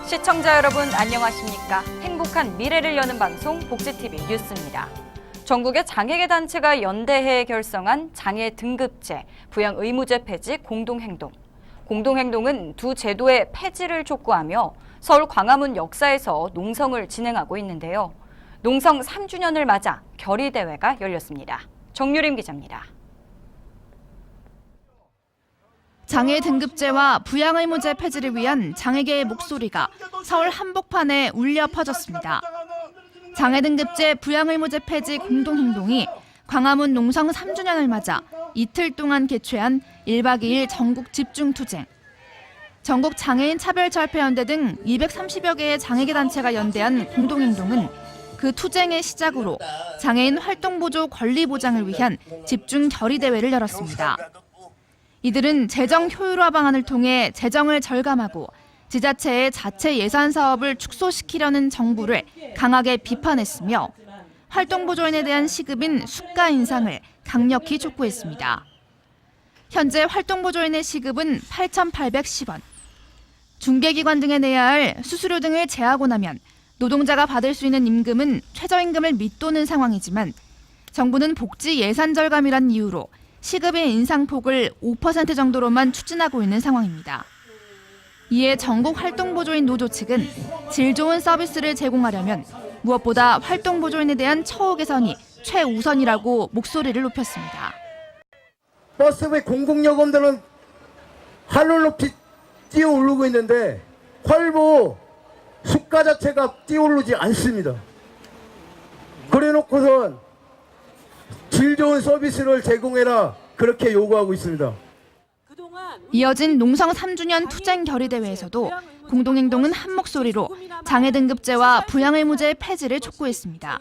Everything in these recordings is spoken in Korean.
시청자 여러분 안녕하십니까? 행복한 미래를 여는 방송 복지TV 뉴스입니다. 전국의 장애계 단체가 연대해 결성한 장애 등급제, 부양 의무제 폐지 공동행동. 공동행동은 두 제도의 폐지를 촉구하며 서울 광화문 역사에서 농성을 진행하고 있는데요. 농성 3주년을 맞아 결의대회가 열렸습니다. 정유림 기자입니다. 장애 등급제와 부양 의무제 폐지를 위한 장애계의 목소리가 서울 한복판에 울려 퍼졌습니다. 장애 등급제 부양 의무제 폐지 공동행동이 광화문 농성 3주년을 맞아 이틀 동안 개최한 1박 2일 전국 집중투쟁. 전국 장애인 차별철폐연대 등 230여 개의 장애계 단체가 연대한 공동행동은 그 투쟁의 시작으로 장애인 활동보조 권리 보장을 위한 집중 결의대회를 열었습니다. 이들은 재정 효율화 방안을 통해 재정을 절감하고 지자체의 자체 예산 사업을 축소시키려는 정부를 강하게 비판했으며 활동보조인에 대한 시급인 수가 인상을 강력히 촉구했습니다. 현재 활동보조인의 시급은 8,810원. 중개기관 등에 내야 할 수수료 등을 제하고 나면 노동자가 받을 수 있는 임금은 최저임금을 밑도는 상황이지만 정부는 복지 예산 절감이란 이유로 시급의 인상폭을 5% 정도로만 추진하고 있는 상황입니다. 이에 전국 활동보조인 노조 측은 질 좋은 서비스를 제공하려면 무엇보다 활동보조인에 대한 처우 개선이 최우선이라고 목소리를 높였습니다. 버스의 공공요금들은 하늘 높이 뛰어오르고 있는데 헐보 수가 자체가 뛰어오르지 않습니다. 그래놓고선 질 좋은 서비스를 제공해라 그렇게 요구하고 있습니다. 이어진 농성 3주년 투쟁 결의대회에서도 공동행동은 한 목소리로 장애 등급제와 부양 의무제 폐지를 촉구했습니다.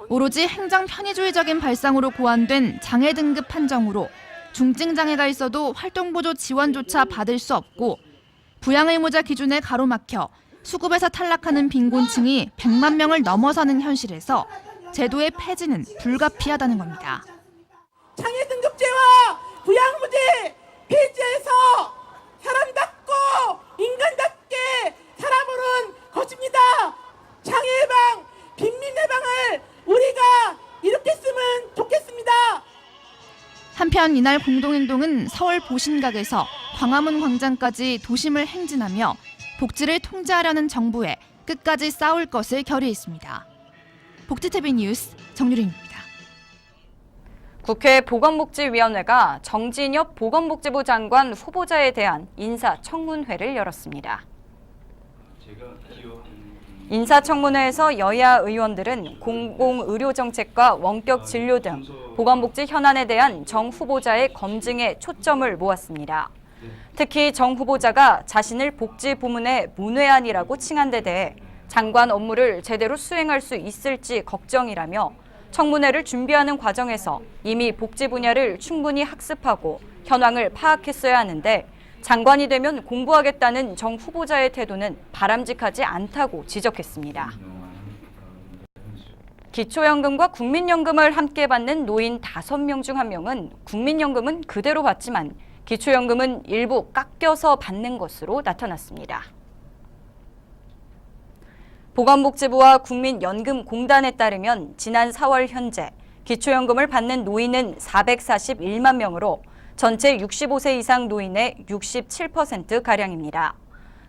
오로지 행정 편의주의적인 발상으로 고안된 장애 등급 판정으로 중증 장애가 있어도 활동보조 지원조차 받을 수 없고 부양 의무자 기준에 가로막혀 수급에서 탈락하는 빈곤층이 100만 명을 넘어서는 현실에서 제도의 폐지는 불가피하다는 겁니다. 장애 등급제와 부양의무제 폐지해서 사람답고 인간답게 살아보는 것입니다. 장애 예방, 빈민 예방을 우리가 이렇게 쓰면 좋겠습니다. 한편 이날 공동행동은 서울 보신각에서 광화문 광장까지 도심을 행진하며 복지를 통제하려는 정부에 끝까지 싸울 것을 결의했습니다. 복지TV 뉴스 정유림입니다. 국회 보건복지위원회가 정진엽 보건복지부 장관 후보자에 대한 인사청문회를 열었습니다. 인사청문회에서 여야 의원들은 공공의료정책과 원격진료 등 보건복지 현안에 대한 정 후보자의 검증에 초점을 모았습니다. 특히 정 후보자가 자신을 복지부문의 문외한이라고 칭한 데 대해 장관 업무를 제대로 수행할 수 있을지 걱정이라며 청문회를 준비하는 과정에서 이미 복지 분야를 충분히 학습하고 현황을 파악했어야 하는데 장관이 되면 공부하겠다는 정 후보자의 태도는 바람직하지 않다고 지적했습니다. 기초연금과 국민연금을 함께 받는 노인 5명 중 1명은 국민연금은 그대로 받지만 기초연금은 일부 깎여서 받는 것으로 나타났습니다. 보건복지부와 국민연금공단에 따르면 지난 4월 현재 기초연금을 받는 노인은 441만 명으로 전체 65세 이상 노인의 67%가량입니다.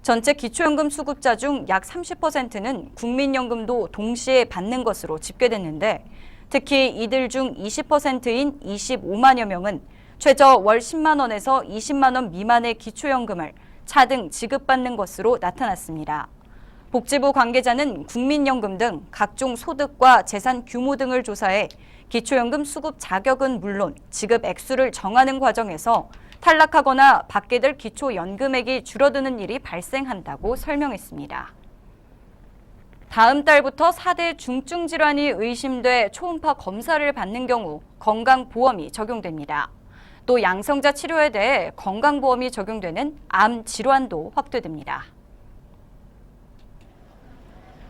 전체 기초연금 수급자 중 약 30%는 국민연금도 동시에 받는 것으로 집계됐는데 특히 이들 중 20%인 25만여 명은 최저 월 10만 원에서 20만 원 미만의 기초연금을 차등 지급받는 것으로 나타났습니다. 복지부 관계자는 국민연금 등 각종 소득과 재산 규모 등을 조사해 기초연금 수급 자격은 물론 지급 액수를 정하는 과정에서 탈락하거나 받게 될 기초연금액이 줄어드는 일이 발생한다고 설명했습니다. 다음 달부터 4대 중증 질환이 의심돼 초음파 검사를 받는 경우 건강보험이 적용됩니다. 또 양성자 치료에 대해 건강보험이 적용되는 암 질환도 확대됩니다.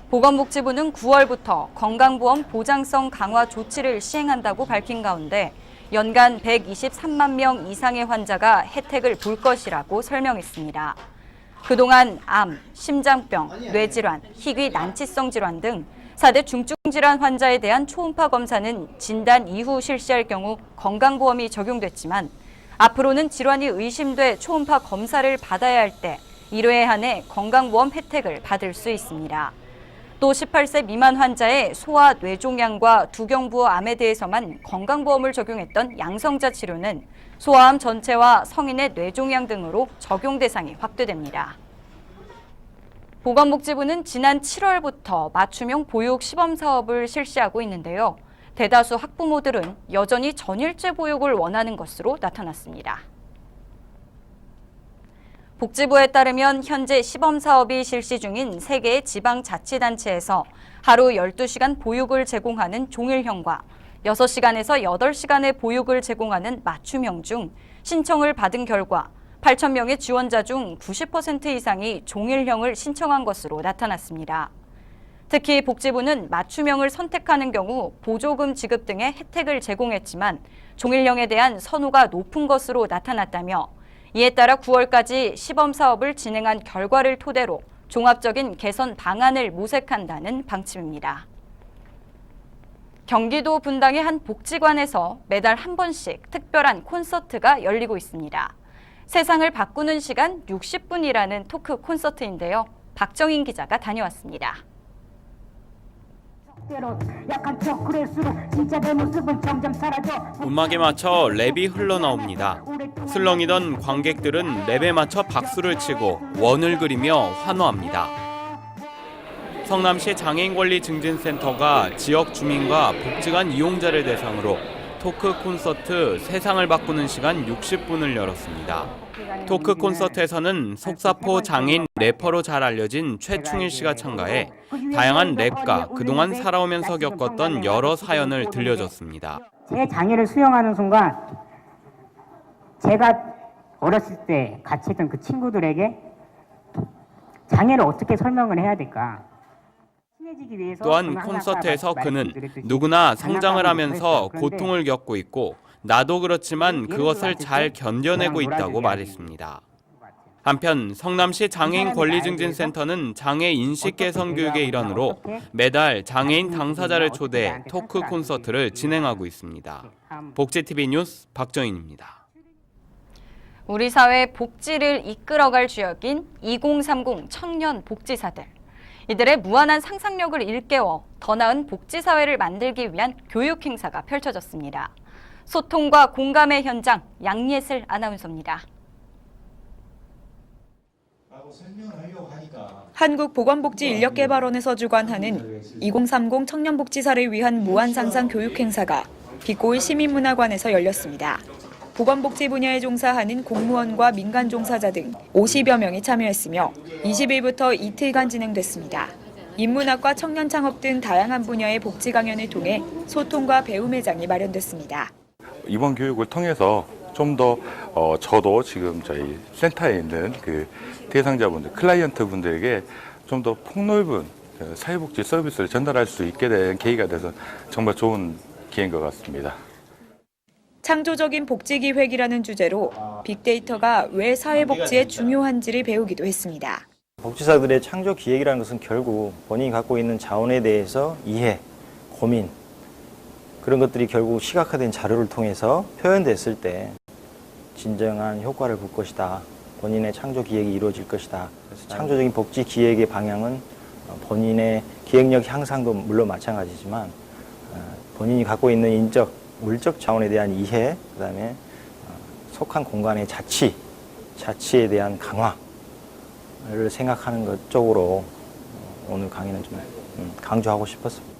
보건복지부는 9월부터 건강보험 보장성 강화 조치를 시행한다고 밝힌 가운데 연간 123만 명 이상의 환자가 혜택을 볼 것이라고 설명했습니다. 그동안 암, 심장병, 뇌질환, 희귀 난치성 질환 등 4대 중증질환 환자에 대한 초음파 검사는 진단 이후 실시할 경우 건강보험이 적용됐지만 앞으로는 질환이 의심돼 초음파 검사를 받아야 할 때 1회에 한해 건강보험 혜택을 받을 수 있습니다. 또 18세 미만 환자의 소아 뇌종양과 두경부호 암에 대해서만 건강보험을 적용했던 양성자 치료는 소아암 전체와 성인의 뇌종양 등으로 적용 대상이 확대됩니다. 보건복지부는 지난 7월부터 맞춤형 보육 시범 사업을 실시하고 있는데요. 대다수 학부모들은 여전히 전일제 보육을 원하는 것으로 나타났습니다. 복지부에 따르면 현재 시범 사업이 실시 중인 3개의 지방자치단체에서 하루 12시간 보육을 제공하는 종일형과 6시간에서 8시간의 보육을 제공하는 맞춤형 중 신청을 받은 결과 8,000명의 지원자 중 90% 이상이 종일형을 신청한 것으로 나타났습니다. 특히 복지부는 맞춤형을 선택하는 경우 보조금 지급 등의 혜택을 제공했지만 종일형에 대한 선호가 높은 것으로 나타났다며 이에 따라 9월까지 시범 사업을 진행한 결과를 토대로 종합적인 개선 방안을 모색한다는 방침입니다. 경기도 분당의 한 복지관에서 매달 한 번씩 특별한 콘서트가 열리고 있습니다. 세상을 바꾸는 시간 60분이라는 토크 콘서트인데요. 박정인 기자가 다녀왔습니다. 음악에 맞춰 랩이 흘러나옵니다. 술렁이던 관객들은 랩에 맞춰 박수를 치고 원을 그리며 환호합니다. 성남시 장애인권리증진센터가 지역 주민과 복지관 이용자를 대상으로 토크 콘서트 세상을 바꾸는 시간 60분을 열었습니다. 토크 콘서트에서는 속사포 장애인 래퍼로 잘 알려진 최충일 씨가 참가해 다양한 랩과 그동안 살아오면서 겪었던 여러 사연을 들려줬습니다. 제 장애를 수용하는 순간 제가 어렸을 때 같이 했던 그 친구들에게 장애를 어떻게 설명을 해야 될까? 또한 콘서트에서 그는 누구나 성장을 하면서 고통을 겪고 있고 나도 그렇지만 그것을 잘 견뎌내고 있다고 말했습니다. 한편 성남시 장애인권리증진센터는 장애 인식 개선 교육의 일환으로 매달 장애인 당사자를 초대해 토크 콘서트를 진행하고 있습니다. 복지TV 뉴스 박정인입니다. 우리 사회 복지를 이끌어갈 주역인 2030 청년 복지사들. 이들의 무한한 상상력을 일깨워 더 나은 복지사회를 만들기 위한 교육 행사가 펼쳐졌습니다. 소통과 공감의 현장, 양예슬 아나운서입니다. 한국보건복지인력개발원에서 주관하는 2030 청년복지사를 위한 무한상상 교육 행사가 빛고일 시민문화관에서 열렸습니다. 보건복지 분야에 종사하는 공무원과 민간 종사자 등 50여 명이 참여했으며 20일부터 이틀간 진행됐습니다. 인문학과 청년창업 등 다양한 분야의 복지 강연을 통해 소통과 배움 회장이 마련됐습니다. 이번 교육을 통해서 좀 더 저도 지금 저희 센터에 있는 그 대상자분들, 클라이언트 분들에게 좀 더 폭넓은 사회복지 서비스를 전달할 수 있게 된 계기가 돼서 정말 좋은 기회인 것 같습니다. 창조적인 복지기획이라는 주제로 빅데이터가 왜 사회복지에 중요한지를 배우기도 했습니다. 복지사들의 창조 기획이라는 것은 결국 본인이 갖고 있는 자원에 대해서 이해, 고민, 그런 것들이 결국 시각화된 자료를 통해서 표현됐을 때 진정한 효과를 볼 것이다. 본인의 창조 기획이 이루어질 것이다. 그래서 창조적인 복지 기획의 방향은 본인의 기획력 향상도 물론 마찬가지지만 본인이 갖고 있는 인적, 물적 자원에 대한 이해, 그다음에 속한 공간의 자치에 대한 강화를 생각하는 것 쪽으로 오늘 강의는 좀 강조하고 싶었습니다.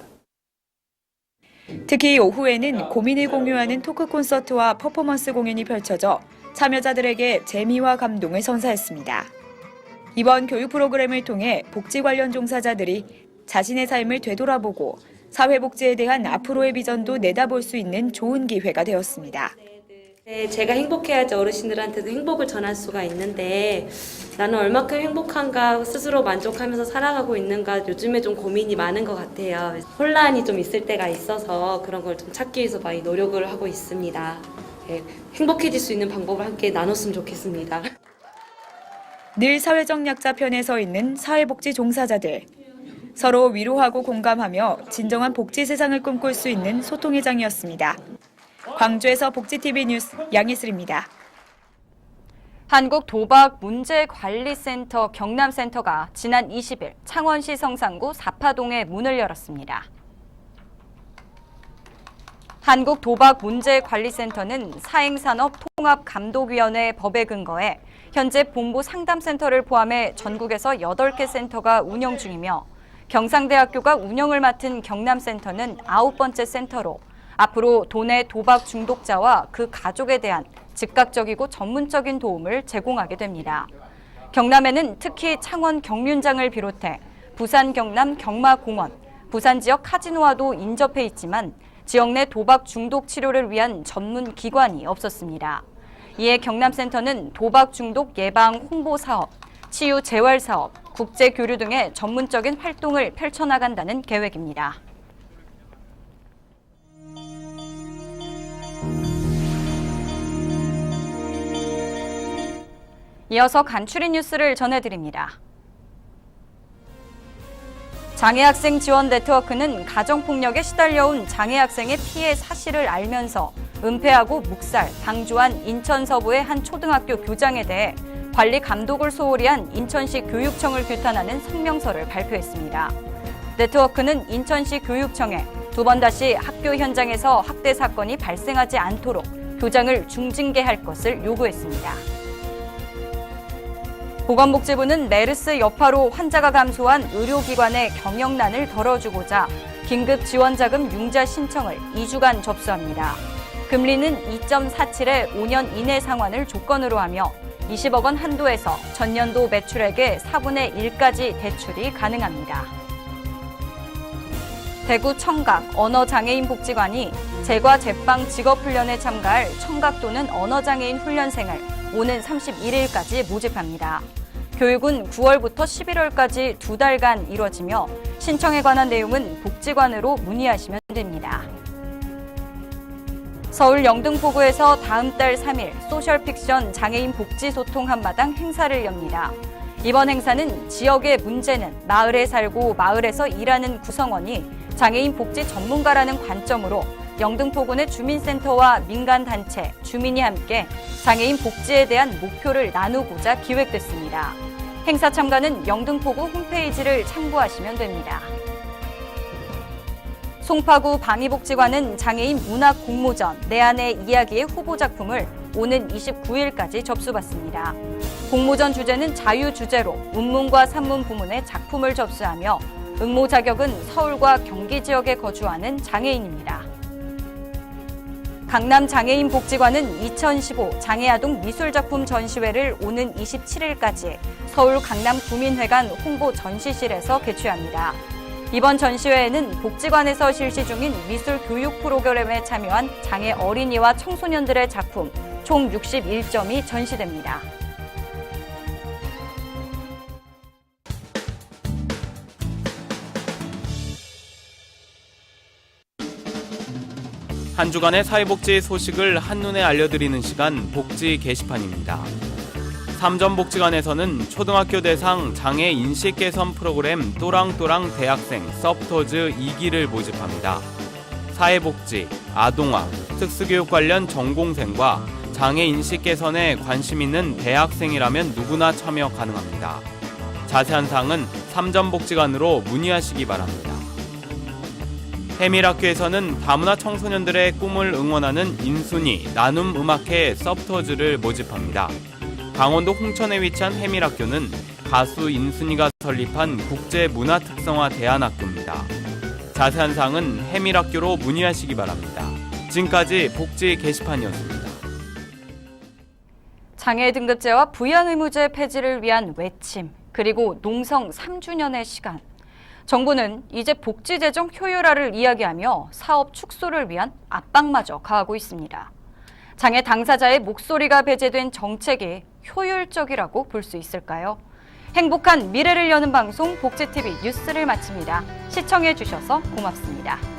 특히 오후에는 고민을 공유하는 토크 콘서트와 퍼포먼스 공연이 펼쳐져 참여자들에게 재미와 감동을 선사했습니다. 이번 교육 프로그램을 통해 복지 관련 종사자들이 자신의 삶을 되돌아보고 사회복지에 대한 앞으로의 비전도 내다볼 수 있는 좋은 기회가 되었습니다. 제가 행복해야지 어르신들한테도 행복을 전할 수가 있는데 나는 얼마큼 행복한가 스스로 만족하면서 살아가고 있는가 요즘에 좀 고민이 많은 것 같아요. 혼란이 좀 있을 때가 있어서 그런 걸 좀 찾기 위해서 많이 노력을 하고 있습니다. 행복해질 수 있는 방법을 함께 나눴으면 좋겠습니다. 늘 사회적 약자 편에 서 있는 사회복지 종사자들. 서로 위로하고 공감하며 진정한 복지 세상을 꿈꿀 수 있는 소통의 장이었습니다. 광주에서 복지TV 뉴스 양희슬입니다. 한국도박문제관리센터 경남센터가 지난 20일 창원시 성산구 사파동에 문을 열었습니다. 한국도박문제관리센터는 사행산업통합감독위원회 법에 근거해 현재 본부 상담센터를 포함해 전국에서 8개 센터가 운영 중이며 경상대학교가 운영을 맡은 경남센터는 9번째 센터로 앞으로 도내 도박 중독자와 그 가족에 대한 즉각적이고 전문적인 도움을 제공하게 됩니다. 경남에는 특히 창원 경륜장을 비롯해 부산 경남 경마공원, 부산 지역 카지노와도 인접해 있지만 지역 내 도박 중독 치료를 위한 전문 기관이 없었습니다. 이에 경남센터는 도박 중독 예방 홍보 사업, 치유 재활 사업, 국제 교류 등의 전문적인 활동을 펼쳐나간다는 계획입니다. 이어서 간추린 뉴스를 전해드립니다. 장애학생 지원 네트워크는 가정폭력에 시달려온 장애학생의 피해 사실을 알면서 은폐하고 묵살, 방조한 인천 서부의 한 초등학교 교장에 대해 관리 감독을 소홀히 한 인천시 교육청을 규탄하는 성명서를 발표했습니다. 네트워크는 인천시 교육청에 2번 다시 학교 현장에서 학대 사건이 발생하지 않도록 교장을 중징계할 것을 요구했습니다. 보건복지부는 메르스 여파로 환자가 감소한 의료기관의 경영난을 덜어주고자 긴급 지원자금 융자 신청을 2주간 접수합니다. 금리는 2.47의 5년 이내 상환을 조건으로 하며 20억 원 한도에서 전년도 매출액의 4분의 1까지 대출이 가능합니다. 대구 청각 언어장애인 복지관이 재과 제빵 직업훈련에 참가할 청각 또는 언어장애인 훈련생을 오는 31일까지 모집합니다. 교육은 9월부터 11월까지 2달간 이뤄지며 신청에 관한 내용은 복지관으로 문의하시면 됩니다. 서울 영등포구에서 다음 달 3일 소셜픽션 장애인 복지소통 한마당 행사를 엽니다. 이번 행사는 지역의 문제는 마을에 살고 마을에서 일하는 구성원이 장애인 복지 전문가라는 관점으로 영등포군의 주민센터와 민간단체, 주민이 함께 장애인 복지에 대한 목표를 나누고자 기획됐습니다. 행사 참가는 영등포구 홈페이지를 참고하시면 됩니다. 송파구 방위복지관은 장애인 문학 공모전 내 안의 이야기의 후보 작품을 오는 29일까지 접수받습니다. 공모전 주제는 자유 주제로 운문과 산문 부문의 작품을 접수하며 응모 자격은 서울과 경기 지역에 거주하는 장애인입니다. 강남장애인복지관은 2015 장애아동 미술작품 전시회를 오는 27일까지 서울 강남구민회관 홍보 전시실에서 개최합니다. 이번 전시회에는 복지관에서 실시 중인 미술 교육 프로그램에 참여한 장애 어린이와 청소년들의 작품 총 61점이 전시됩니다. 한 주간의 사회복지 소식을 한눈에 알려드리는 시간 복지 게시판입니다. 삼전복지관에서는 초등학교 대상 장애 인식 개선 프로그램 또랑또랑 대학생 서브토즈 2기를 모집합니다. 사회복지, 아동학, 특수교육 관련 전공생과 장애 인식 개선에 관심 있는 대학생이라면 누구나 참여 가능합니다. 자세한 사항은 삼전복지관으로 문의하시기 바랍니다. 해밀학교에서는 다문화 청소년들의 꿈을 응원하는 인순이 나눔 음악회 서브토즈를 모집합니다. 강원도 홍천에 위치한 해밀학교는 가수 인순이가 설립한 국제문화특성화 대안학교입니다. 자세한 사항은 해밀학교로 문의하시기 바랍니다. 지금까지 복지 게시판이었습니다. 장애 등급제와 부양의무제 폐지를 위한 외침, 그리고 농성 3주년의 시간. 정부는 이제 복지 재정 효율화를 이야기하며 사업 축소를 위한 압박마저 가하고 있습니다. 장애 당사자의 목소리가 배제된 정책이 효율적이라고 볼 수 있을까요? 행복한 미래를 여는 방송 복지TV 뉴스를 마칩니다. 시청해 주셔서 고맙습니다.